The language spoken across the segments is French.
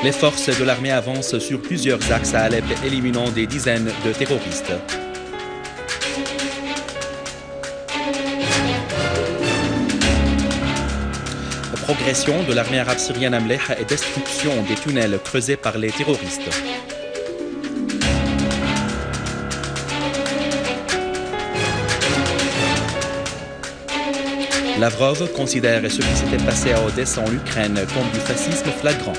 Les forces de l'armée avancent sur plusieurs axes à Alep, éliminant des dizaines de terroristes. Progression de l'armée arabe syrienne à Mleh et destruction des tunnels creusés par les terroristes. Lavrov considère ce qui s'était passé à Odessa en Ukraine comme du fascisme flagrant.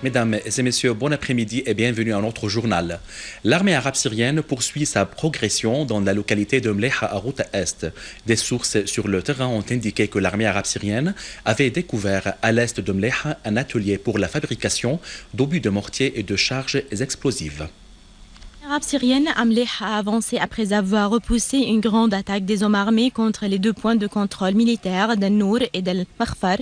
Mesdames et messieurs, bon après-midi et bienvenue à notre journal. L'armée arabe syrienne poursuit sa progression dans la localité de Mleh à Ghouta Est. Des sources sur le terrain ont indiqué que l'armée arabe syrienne avait découvert à l'est de Mleh un atelier pour la fabrication d'obus de mortier et de charges explosives. L'armée arabe syrienne à Mleh a avancé après avoir repoussé une grande attaque des hommes armés contre les deux points de contrôle militaire d'Al-Nour et d'Al-Makhfar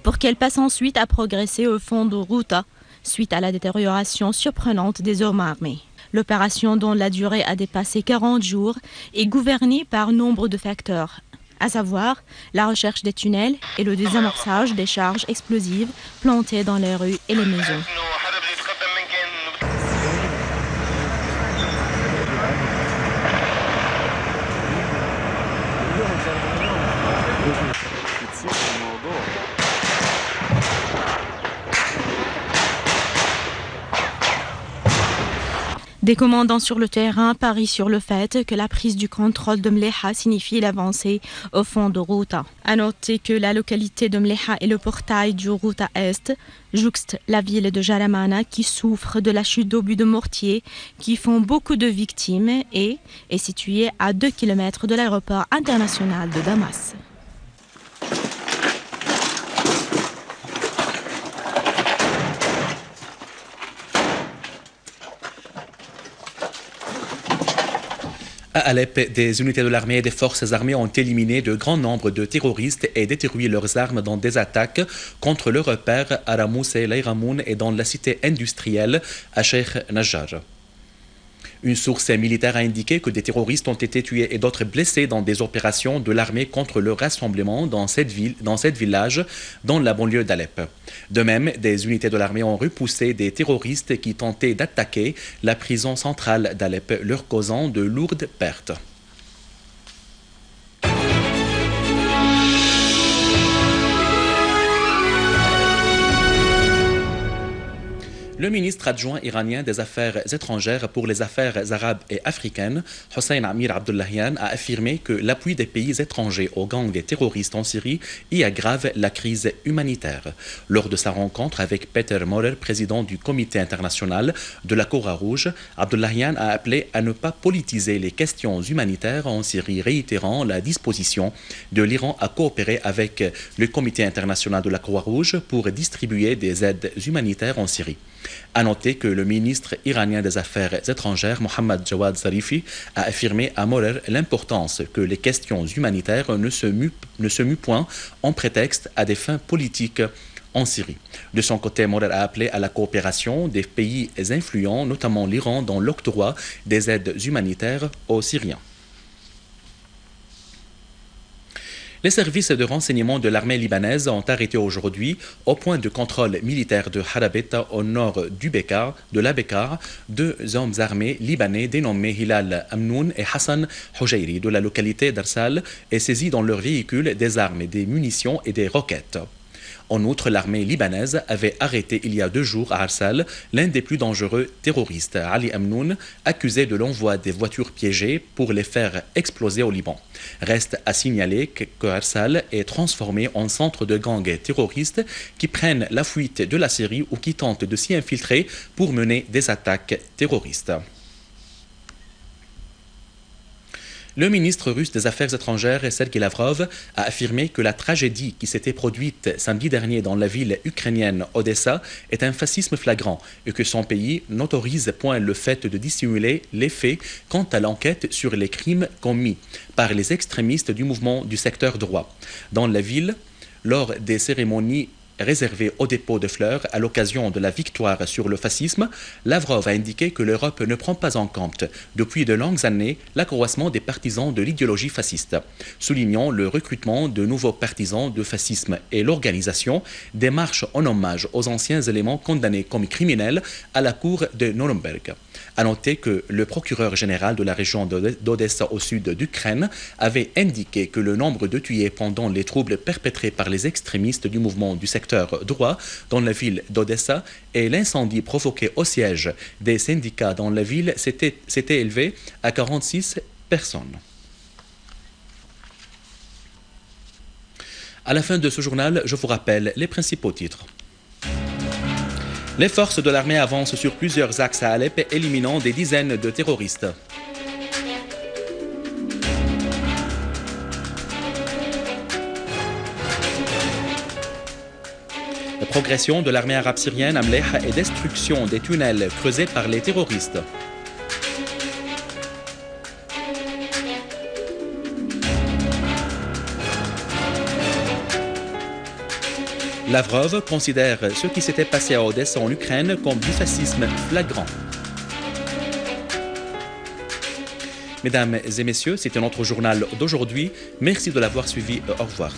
pour qu'elle passe ensuite à progresser au fond de Ghouta suite à la détérioration surprenante des hommes armés. L'opération, dont la durée a dépassé 40 jours, est gouvernée par nombre de facteurs, à savoir la recherche des tunnels et le désamorçage des charges explosives plantées dans les rues et les maisons. Des commandants sur le terrain parient sur le fait que la prise du contrôle de Mleha signifie l'avancée au fond de Ghouta. À noter que la localité de Mleha est le portail du Ghouta Est, jouxte la ville de Jaramana qui souffre de la chute d'obus de mortier qui font beaucoup de victimes et est située à 2 km de l'aéroport international de Damas. À Alep, des unités de l'armée et des forces armées ont éliminé de grands nombres de terroristes et détruit leurs armes dans des attaques contre leurs repères à Ramous et Laïramoun et dans la cité industrielle à Sheikh Najjar. Une source militaire a indiqué que des terroristes ont été tués et d'autres blessés dans des opérations de l'armée contre le rassemblement dans cette village dans la banlieue d'Alep. De même, des unités de l'armée ont repoussé des terroristes qui tentaient d'attaquer la prison centrale d'Alep, leur causant de lourdes pertes. Le ministre adjoint iranien des Affaires étrangères pour les affaires arabes et africaines, Hossein Amir Abdullahian, a affirmé que l'appui des pays étrangers aux gangs terroristes en Syrie y aggrave la crise humanitaire. Lors de sa rencontre avec Peter Morer, président du Comité international de la Croix-Rouge, Abdullahian a appelé à ne pas politiser les questions humanitaires en Syrie, réitérant la disposition de l'Iran à coopérer avec le Comité international de la Croix-Rouge pour distribuer des aides humanitaires en Syrie. À noter que le ministre iranien des Affaires étrangères, Mohammad Jawad Zarifi, a affirmé à Morer l'importance que les questions humanitaires ne se muent point en prétexte à des fins politiques en Syrie. De son côté, Morer a appelé à la coopération des pays influents, notamment l'Iran, dans l'octroi des aides humanitaires aux Syriens. Les services de renseignement de l'armée libanaise ont arrêté aujourd'hui, au point de contrôle militaire de Harabeta au nord de la Bekaa, deux hommes armés libanais dénommés Hilal Amnoun et Hassan Houjairi de la localité d'Arsal et saisis dans leur véhicule des armes, des munitions et des roquettes. En outre, l'armée libanaise avait arrêté il y a 2 jours à Arsal l'un des plus dangereux terroristes, Ali Amnoun, accusé de l'envoi des voitures piégées pour les faire exploser au Liban. Reste à signaler que Arsal est transformé en centre de gangs terroristes qui prennent la fuite de la Syrie ou qui tentent de s'y infiltrer pour mener des attaques terroristes. Le ministre russe des Affaires étrangères, Sergei Lavrov, a affirmé que la tragédie qui s'était produite samedi dernier dans la ville ukrainienne Odessa est un fascisme flagrant et que son pays n'autorise point le fait de dissimuler les faits quant à l'enquête sur les crimes commis par les extrémistes du mouvement du secteur droit. Dans la ville, lors des cérémonies réservé au dépôt de fleurs à l'occasion de la victoire sur le fascisme, Lavrov a indiqué que l'Europe ne prend pas en compte, depuis de longues années, l'accroissement des partisans de l'idéologie fasciste, soulignant le recrutement de nouveaux partisans de fascisme et l'organisation des marches en hommage aux anciens éléments condamnés comme criminels à la cour de Nuremberg. A noter que le procureur général de la région d'Odessa au sud d'Ukraine avait indiqué que le nombre de tués pendant les troubles perpétrés par les extrémistes du mouvement du secteur droit dans la ville d'Odessa et l'incendie provoqué au siège des syndicats dans la ville s'était élevé à 46 personnes. À la fin de ce journal, je vous rappelle les principaux titres. Les forces de l'armée avancent sur plusieurs axes à Alep, éliminant des dizaines de terroristes. La progression de l'armée arabe syrienne à Mleh et destruction des tunnels creusés par les terroristes. Lavrov considère ce qui s'était passé à Odessa en Ukraine comme du fascisme flagrant. Mesdames et messieurs, c'était notre journal d'aujourd'hui. Merci de l'avoir suivi. Au revoir.